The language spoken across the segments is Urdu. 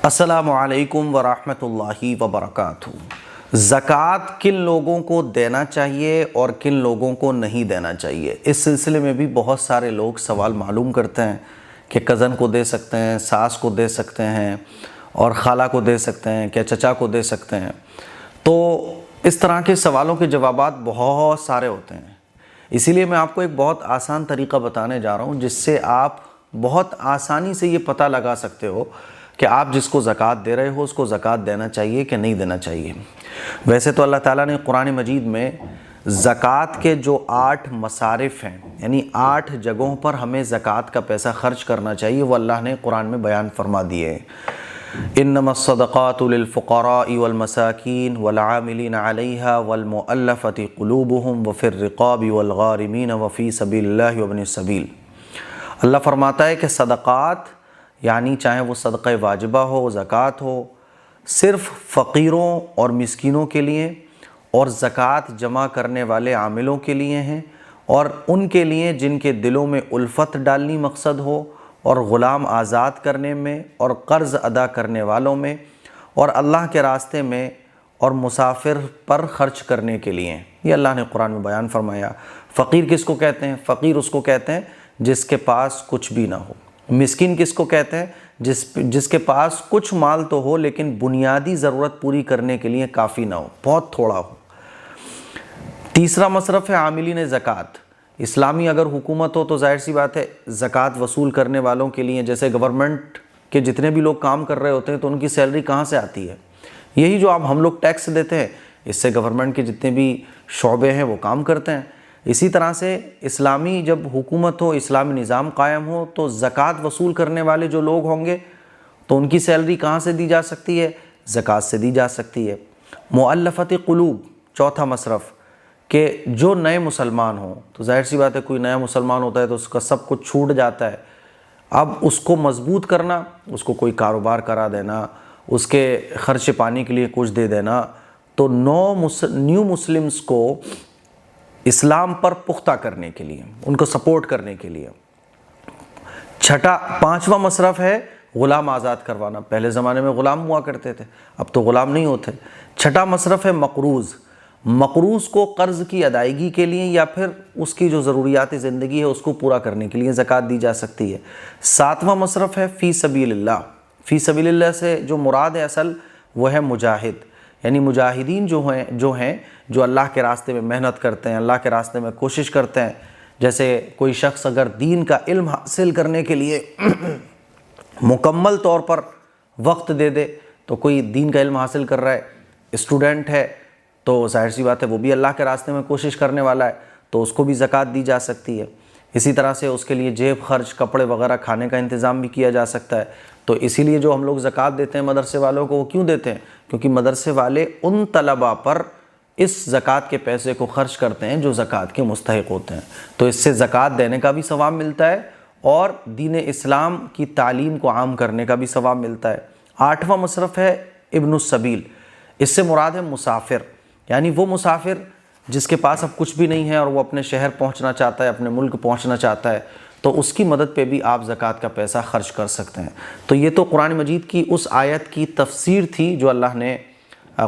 السلام علیکم ورحمۃ اللہ وبرکاتہ۔ زکوٰۃ کن لوگوں کو دینا چاہیے اور کن لوگوں کو نہیں دینا چاہیے، اس سلسلے میں بھی بہت سارے لوگ سوال معلوم کرتے ہیں کہ کزن کو دے سکتے ہیں، ساس کو دے سکتے ہیں اور خالہ کو دے سکتے ہیں، کیا چچا کو دے سکتے ہیں۔ تو اس طرح کے سوالوں کے جوابات بہت سارے ہوتے ہیں، اسی لیے میں آپ کو ایک بہت آسان طریقہ بتانے جا رہا ہوں جس سے آپ بہت آسانی سے یہ پتہ لگا سکتے ہو کہ آپ جس کو زکوٰۃ دے رہے ہو اس کو زکوٰۃ دینا چاہیے کہ نہیں دینا چاہیے۔ ویسے تو اللہ تعالیٰ نے قرآن مجید میں زکوٰۃ کے جو 8 مصارف ہیں، یعنی 8 جگہوں پر ہمیں زکوٰۃ کا پیسہ خرچ کرنا چاہیے، وہ اللہ نے قرآن میں بیان فرما دیے ہیں۔ انما الصدقات للفقراء والمساکین والعاملین علیہا والمؤلفۃ قلوبہم وفی الرقاب والغارمین وفی سبیل اللہ وابن السبیل۔ اللہ فرماتا ہے کہ صدقات یعنی چاہے وہ صدقہ واجبہ ہو، زکوٰۃ ہو، صرف فقیروں اور مسکینوں کے لیے اور زکوٰۃ جمع کرنے والے عاملوں کے لیے ہیں، اور ان کے لیے جن کے دلوں میں الفت ڈالنی مقصد ہو اور غلام آزاد کرنے میں اور قرض ادا کرنے والوں میں اور اللہ کے راستے میں اور مسافر پر خرچ کرنے کے لیے۔ یہ اللہ نے قرآن میں بیان فرمایا۔ فقیر کس کو کہتے ہیں؟ فقیر اس کو کہتے ہیں جس کے پاس کچھ بھی نہ ہو۔ مسکین کس کو کہتے ہیں؟ جس کے پاس کچھ مال تو ہو لیکن بنیادی ضرورت پوری کرنے کے لیے کافی نہ ہو، بہت تھوڑا ہو۔ تیسرا مصرف ہے عاملین زکوٰۃ۔ اسلامی اگر حکومت ہو تو ظاہر سی بات ہے زکوٰۃ وصول کرنے والوں کے لیے، جیسے گورنمنٹ کے جتنے بھی لوگ کام کر رہے ہوتے ہیں تو ان کی سیلری کہاں سے آتی ہے؟ یہی جو اب ہم لوگ ٹیکس دیتے ہیں، اس سے گورنمنٹ کے جتنے بھی شعبے ہیں وہ کام کرتے ہیں۔ اسی طرح سے اسلامی جب حکومت ہو، اسلامی نظام قائم ہو تو زکوٰۃ وصول کرنے والے جو لوگ ہوں گے تو ان کی سیلری کہاں سے دی جا سکتی ہے؟ زکوٰۃ سے دی جا سکتی ہے۔ مؤلفۃ قلوب، چوتھا مصرف، کہ جو نئے مسلمان ہوں تو ظاہر سی بات ہے کوئی نیا مسلمان ہوتا ہے تو اس کا سب کچھ چھوٹ جاتا ہے، اب اس کو مضبوط کرنا، اس کو کوئی کاروبار کرا دینا، اس کے خرچ پانی کے لیے کچھ دے دینا، تو نیو مسلمز کو اسلام پر پختہ کرنے کے لیے، ان کو سپورٹ کرنے کے لیے۔ پانچواں مصرف ہے غلام آزاد کروانا۔ پہلے زمانے میں غلام ہوا کرتے تھے، اب تو غلام نہیں ہوتے۔ چھٹا مصرف ہے مقروض۔ مقروض کو قرض کی ادائیگی کے لیے یا پھر اس کی جو ضروریات زندگی ہے اس کو پورا کرنے کے لیے زکوٰۃ دی جا سکتی ہے۔ ساتواں مصرف ہے فی سبیل اللہ۔ فی سبیل اللہ سے جو مراد ہے اصل وہ ہے مجاہد، یعنی مجاہدین جو اللہ کے راستے میں محنت کرتے ہیں، اللہ کے راستے میں کوشش کرتے ہیں۔ جیسے کوئی شخص اگر دین کا علم حاصل کرنے کے لیے مکمل طور پر وقت دے دے، تو کوئی دین کا علم حاصل کر رہا ہے، اسٹوڈنٹ ہے، تو ظاہر سی بات ہے وہ بھی اللہ کے راستے میں کوشش کرنے والا ہے، تو اس کو بھی زکوٰۃ دی جا سکتی ہے۔ اسی طرح سے اس کے لیے جیب خرچ، کپڑے وغیرہ، کھانے کا انتظام بھی کیا جا سکتا ہے۔ تو اسی لیے جو ہم لوگ زکوٰۃ دیتے ہیں مدرسے والوں کو، وہ کیوں دیتے ہیں؟ کیونکہ مدرسے والے ان طلباء پر اس زکوٰۃ کے پیسے کو خرچ کرتے ہیں جو زکوٰۃ کے مستحق ہوتے ہیں، تو اس سے زکوٰۃ دینے کا بھی ثواب ملتا ہے اور دین اسلام کی تعلیم کو عام کرنے کا بھی ثواب ملتا ہے۔ آٹھواں مصرف ہے ابن السبیل۔ اس سے مراد ہے مسافر، یعنی وہ مسافر جس کے پاس اب کچھ بھی نہیں ہے اور وہ اپنے شہر پہنچنا چاہتا ہے، اپنے ملک پہنچنا چاہتا ہے، تو اس کی مدد پہ بھی آپ زکوٰۃ کا پیسہ خرچ کر سکتے ہیں۔ تو یہ تو قرآن مجید کی اس آیت کی تفسیر تھی جو اللہ نے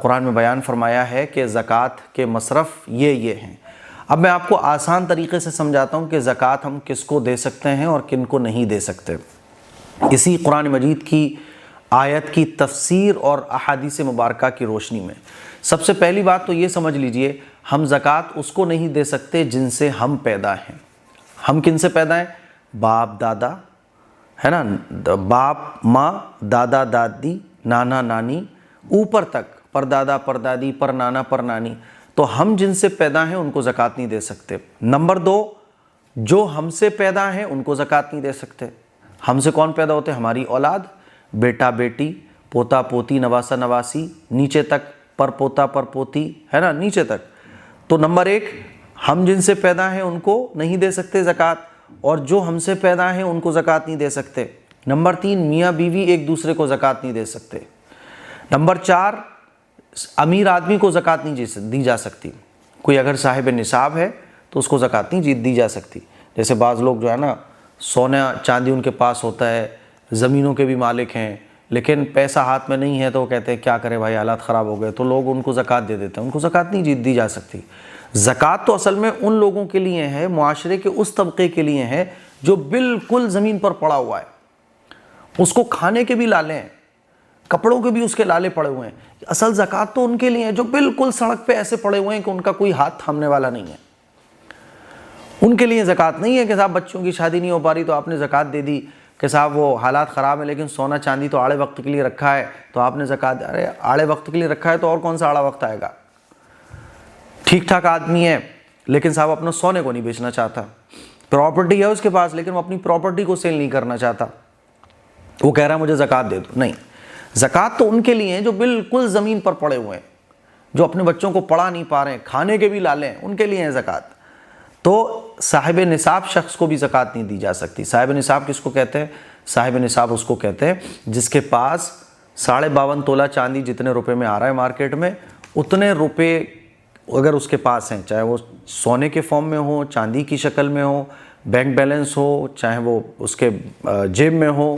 قرآن میں بیان فرمایا ہے کہ زکوٰۃ کے مصرف یہ ہیں۔ اب میں آپ کو آسان طریقے سے سمجھاتا ہوں کہ زکوٰۃ ہم کس کو دے سکتے ہیں اور کن کو نہیں دے سکتے، اسی قرآن مجید کی آیت کی تفسیر اور احادیث مبارکہ کی روشنی میں۔ سب سے پہلی بات تو یہ سمجھ لیجئے، ہم زکوٰۃ اس کو نہیں دے سکتے جن سے ہم پیدا ہیں۔ ہم کن سے پیدا ہیں؟ باپ دادا، ہے نا، باپ ماں، دادا دادی، نانا نانی، اوپر تک پر دادا پر دادی پر نانا پر نانی، تو ہم جن سے پیدا ہیں ان کو زکوٰۃ نہیں دے سکتے۔ نمبر 2، جو ہم سے پیدا ہیں ان کو زکوٰۃ نہیں دے سکتے۔ ہم سے کون پیدا ہوتے ہیں؟ ہماری اولاد، بیٹا بیٹی، پوتا پوتی، نواسا نواسی، نیچے تک پر پوتا پر پوتی، ہے نا، نیچے تک۔ تو نمبر 1، ہم جن سے پیدا ہیں ان کو نہیں دے سکتے زکوٰۃ، اور جو ہم سے پیدا ہیں ان کو زکوٰۃ نہیں دے سکتے۔ نمبر 3، میاں بیوی ایک دوسرے کو زکوٰۃ نہیں دے سکتے۔ نمبر 4، امیر آدمی کو زکوٰۃ نہیں دی جا سکتی۔ کوئی اگر صاحب نصاب ہے تو اس کو زکوٰۃ نہیں دی جا سکتی۔ جیسے بعض لوگ جو ہے نا، سونا چاندی ان کے پاس ہوتا ہے، زمینوں کے بھی مالک ہیں، لیکن پیسہ ہاتھ میں نہیں ہے تو وہ کہتے ہیں کیا کرے بھائی حالات خراب ہو گئے، تو لوگ ان کو زکوٰۃ دے دیتے ہیں. ان کو زکوٰۃ نہیں دی جا سکتی. زکوٰۃ تو اصل میں ان لوگوں کے لیے ہے، معاشرے کے اس طبقے کے لیے ہے جو بالکل زمین پر پڑا ہوا ہے، اس کو کھانے کے بھی لالے ہیں، کپڑوں کے بھی اس کے لالے پڑے ہوئے ہیں. اصل زکوٰۃ تو ان کے لیے ہے جو بالکل سڑک پہ ایسے پڑے ہوئے ہیں کہ ان کا کوئی ہاتھ تھامنے والا نہیں ہے. ان کے لیے زکوٰۃ نہیں ہے کہ صاحب بچوں کی شادی نہیں ہو پا رہی تو آپ نے زکوٰۃ دے دی، کہ صاحب وہ حالات خراب ہیں لیکن سونا چاندی تو آڑے وقت کے لیے رکھا ہے تو آپ نے زکوٰۃ. ارے آڑے وقت کے لیے رکھا ہے تو اور کون سا آڑا وقت آئے گا؟ ٹھیک ٹھاک آدمی ہے لیکن صاحب اپنا سونے کو نہیں بیچنا چاہتا، پراپرٹی ہے اس کے پاس لیکن وہ اپنی پراپرٹی کو سیل نہیں کرنا چاہتا، وہ کہہ رہا ہے مجھے زکوٰۃ دے دو. نہیں، زکوٰۃ تو ان کے لیے ہیں جو بالکل زمین پر پڑے ہوئے ہیں، جو اپنے بچوں کو پڑھا نہیں پا رہے ہیں، کھانے کے بھی لالے ہیں، ان کے لیے ہیں زکوٰۃ. تو صاحب نصاب شخص کو بھی زکوٰۃ نہیں دی جا سکتی. صاحب نصاب کس کو کہتے ہیں؟ صاحب نصاب اس کو کہتے ہیں جس کے پاس 52.5 تولہ چاندی جتنے روپے میں آ رہا ہے مارکیٹ میں، اتنے روپے اگر اس کے پاس ہیں، چاہے وہ سونے کے فارم میں ہو، چاندی کی شکل میں ہو، بینک بیلنس ہو، چاہے وہ اس کے جیب میں ہو،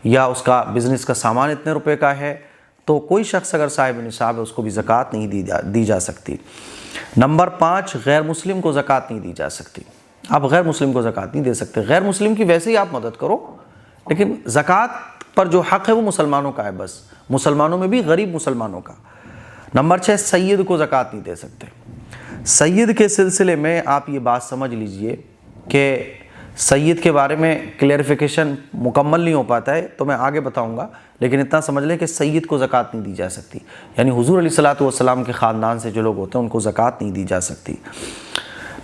یا اس کا بزنس کا سامان اتنے روپے کا ہے، تو کوئی شخص اگر صاحب نصاب ہے اس کو بھی زکوٰۃ نہیں دی جا سکتی. نمبر 5، غیر مسلم کو زکوٰۃ نہیں دی جا سکتی. آپ غیر مسلم کو زکوٰۃ نہیں دے سکتے. غیر مسلم کی ویسے ہی آپ مدد کرو، لیکن زکوٰۃ پر جو حق ہے وہ مسلمانوں کا ہے، بس مسلمانوں میں بھی غریب مسلمانوں کا. نمبر 6، سید کو زکوٰۃ نہیں دے سکتے. سید کے سلسلے میں آپ یہ بات سمجھ لیجئے کہ سید کے بارے میں کلیئرفیکیشن مکمل نہیں ہو پاتا ہے تو میں آگے بتاؤں گا، لیکن اتنا سمجھ لیں کہ سید کو زکوٰۃ نہیں دی جا سکتی. یعنی حضور علیہ الصلوۃ والسلام کے خاندان سے جو لوگ ہوتے ہیں ان کو زکوٰۃ نہیں دی جا سکتی.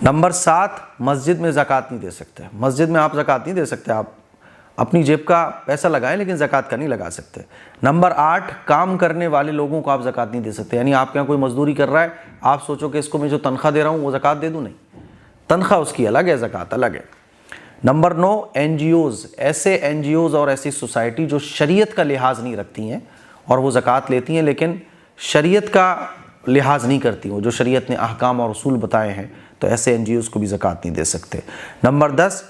نمبر 7، مسجد میں زکوٰۃ نہیں دے سکتے. مسجد میں آپ زکوٰۃ نہیں دے سکتے، آپ اپنی جیب کا پیسہ لگائیں لیکن زکوٰۃ کا نہیں لگا سکتے. نمبر 8، کام کرنے والے لوگوں کو آپ زکوٰۃ نہیں دے سکتے. یعنی آپ کے یہاں کوئی مزدوری کر رہا ہے، آپ سوچو کہ اس کو میں جو تنخواہ دے رہا ہوں وہ زکوٰۃ دے دوں؟ نہیں، تنخواہ اس کی الگ ہے، زکوٰۃ الگ ہے. نمبر 9، این جی اوز، ایسے این جی اوز اور ایسی سوسائٹی جو شریعت کا لحاظ نہیں رکھتی ہیں اور وہ زکوٰۃ لیتی ہیں لیکن شریعت کا لحاظ نہیں کرتی، وہ جو شریعت نے احکام اور اصول بتائے ہیں، تو ایسے این جی اوز کو بھی زکوٰۃ نہیں دے سکتے. نمبر 10،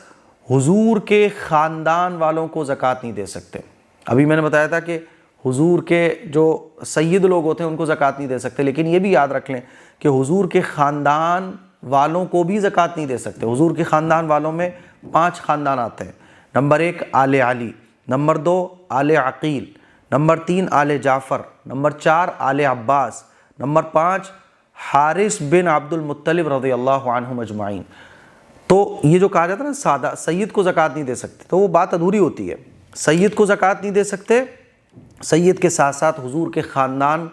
حضور کے خاندان والوں کو زکوٰۃ نہیں دے سکتے. ابھی میں نے بتایا تھا کہ حضور کے جو سید لوگ ہوتے ہیں ان کو زکوٰۃ نہیں دے سکتے، لیکن یہ بھی یاد رکھ لیں کہ حضور کے خاندان والوں کو بھی زکوٰۃ نہیں دے سکتے. حضور کے خاندان والوں میں 5 خاندان آتے ہیں. نمبر 1، آل علی. نمبر 2، آل عقیل. نمبر 3، آل جعفر. نمبر 4، آل عباس. نمبر 5، حارث بن عبد المطلب رضی اللہ عنہم اجمعین. تو یہ جو کہا جاتا ہے نا سادہ سید کو زکوٰۃ نہیں دے سکتے، تو وہ بات ادھوری ہوتی ہے. سید کو زکوٰۃ نہیں دے سکتے. سید کے ساتھ ساتھ حضور کے خاندان،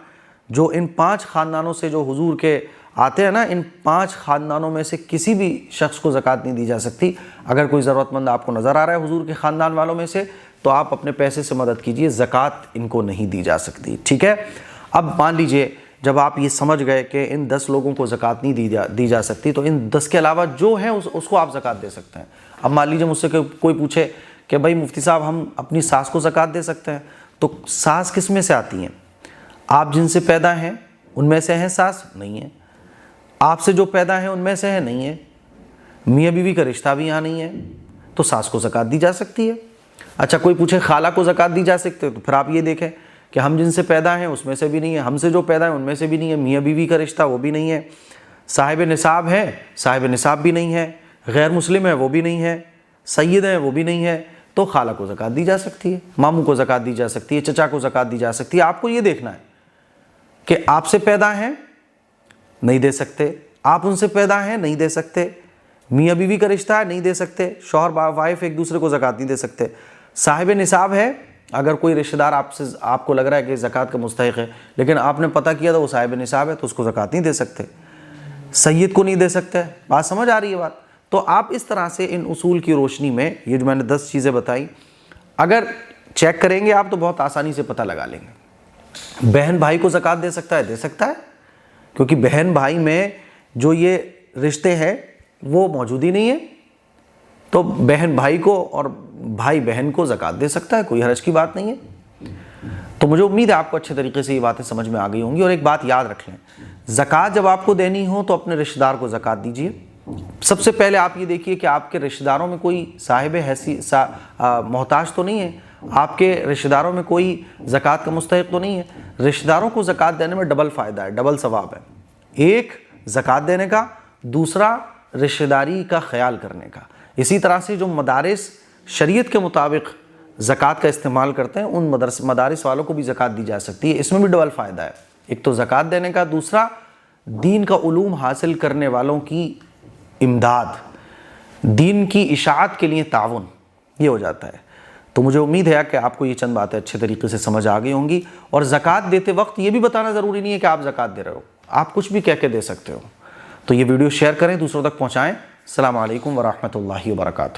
جو ان 5 خاندانوں سے جو حضور کے آتے ہیں نا، ان 5 خاندانوں میں سے کسی بھی شخص کو زکوٰۃ نہیں دی جا سکتی. اگر کوئی ضرورت مند آپ کو نظر آ رہا ہے حضور کے خاندان والوں میں سے تو آپ اپنے پیسے سے مدد کیجئے، زکوٰۃ ان کو نہیں دی جا سکتی. ٹھیک ہے؟ اب مان لیجئے جب آپ یہ سمجھ گئے کہ ان 10 لوگوں کو زکوٰۃ نہیں دی جا سکتی تو ان 10 کے علاوہ جو ہیں اس کو آپ زکوٰۃ دے سکتے ہیں. اب مان لیجئے مجھ سے کوئی پوچھے کہ بھائی مفتی صاحب ہم اپنی ساس کو زکوٰۃ دے سکتے ہیں؟ تو ساس کس میں سے آتی ہیں؟ آپ جن سے پیدا ہیں ان میں سے ہیں ساس؟ نہیں ہے. آپ سے جو پیدا ہیں ان میں سے ہے؟ نہیں ہے. میاں بیوی کا رشتہ بھی یہاں نہیں ہے، تو ساس کو زکوٰۃ دی جا سکتی ہے. اچھا کوئی پوچھے خالہ کو زکوٰۃ دی جا سکتی ہے؟ تو پھر آپ یہ دیکھیں کہ ہم جن سے پیدا ہیں اس میں سے بھی نہیں ہے، ہم سے جو پیدا ہیں ان میں سے بھی نہیں ہے، میاں بیوی کا رشتہ وہ بھی نہیں ہے، صاحب نصاب ہے، صاحب نصاب بھی نہیں ہے، غیر مسلم ہے وہ بھی نہیں ہے، سید ہے وہ بھی نہیں ہے، تو خالہ کو زکوٰۃ دی جا سکتی ہے، ماموں کو زکوٰۃ دی جا سکتی ہے، چچا کو زکوٰۃ دی جا سکتی ہے. آپ کو یہ دیکھنا ہے کہ آپ سے پیدا ہیں نہیں دے سکتے، آپ ان سے پیدا ہیں نہیں دے سکتے، میاں بیوی کا رشتہ ہے نہیں دے سکتے، شوہر وائف ایک دوسرے کو زکوٰۃ نہیں دے سکتے، صاحب نصاب ہے، اگر کوئی رشتہ دار آپ کو لگ رہا ہے کہ زکوٰۃ کا مستحق ہے لیکن آپ نے پتہ کیا تھا وہ صاحب نصاب ہے تو اس کو زکوٰۃ نہیں دے سکتے، سید کو نہیں دے سکتے. بات سمجھ آ رہی ہے بات؟ تو آپ اس طرح سے ان اصول کی روشنی میں یہ جو میں نے 10 چیزیں بتائیں اگر چیک کریں گے آپ تو بہت آسانی سے پتہ لگا لیں گے. بہن بھائی کو زکوٰۃ دے سکتا ہے؟ دے سکتا ہے، کیونکہ بہن بھائی میں جو یہ رشتے ہیں وہ موجود ہی نہیں ہے، تو بہن بھائی کو اور بھائی بہن کو زکوٰۃ دے سکتا ہے، کوئی حرج کی بات نہیں ہے. تو مجھے امید ہے آپ کو اچھے طریقے سے یہ باتیں سمجھ میں آ گئی ہوں گی. اور ایک بات یاد رکھ لیں، زکوٰۃ جب آپ کو دینی ہو تو اپنے رشتہ دار کو زکوٰۃ دیجیے. سب سے پہلے آپ یہ دیکھیے کہ آپ کے رشتہ داروں میں کوئی صاحب محتاج تو نہیں ہے. آپ کے رشتہ داروں میں کوئی زکوٰۃ کا مستحق تو نہیں ہے؟ رشتہ داروں کو زکوٰۃ دینے میں ڈبل فائدہ ہے، ڈبل ثواب ہے، ایک زکوٰۃ دینے کا، دوسرا رشتہ داری کا خیال کرنے کا۔ اسی طرح سے جو مدارس شریعت کے مطابق زکوٰۃ کا استعمال کرتے ہیں ان مدارس والوں کو بھی زکوٰۃ دی جا سکتی ہے، اس میں بھی ڈبل فائدہ ہے، ایک تو زکوٰۃ دینے کا، دوسرا دین کا علوم حاصل کرنے والوں کی امداد، دین کی اشاعت کے لیے تعاون، یہ ہو جاتا ہے۔ تو مجھے امید ہے کہ آپ کو یہ چند باتیں اچھے طریقے سے سمجھ آ گئی ہوں گی، اور زکوٰۃ دیتے وقت یہ بھی بتانا ضروری نہیں ہے کہ آپ زکوٰۃ دے رہے ہو، آپ کچھ بھی کہہ کے دے سکتے ہو۔ تو یہ ویڈیو شیئر کریں، دوسروں تک پہنچائیں۔ السلام علیکم ورحمۃ اللہ وبرکاتہ۔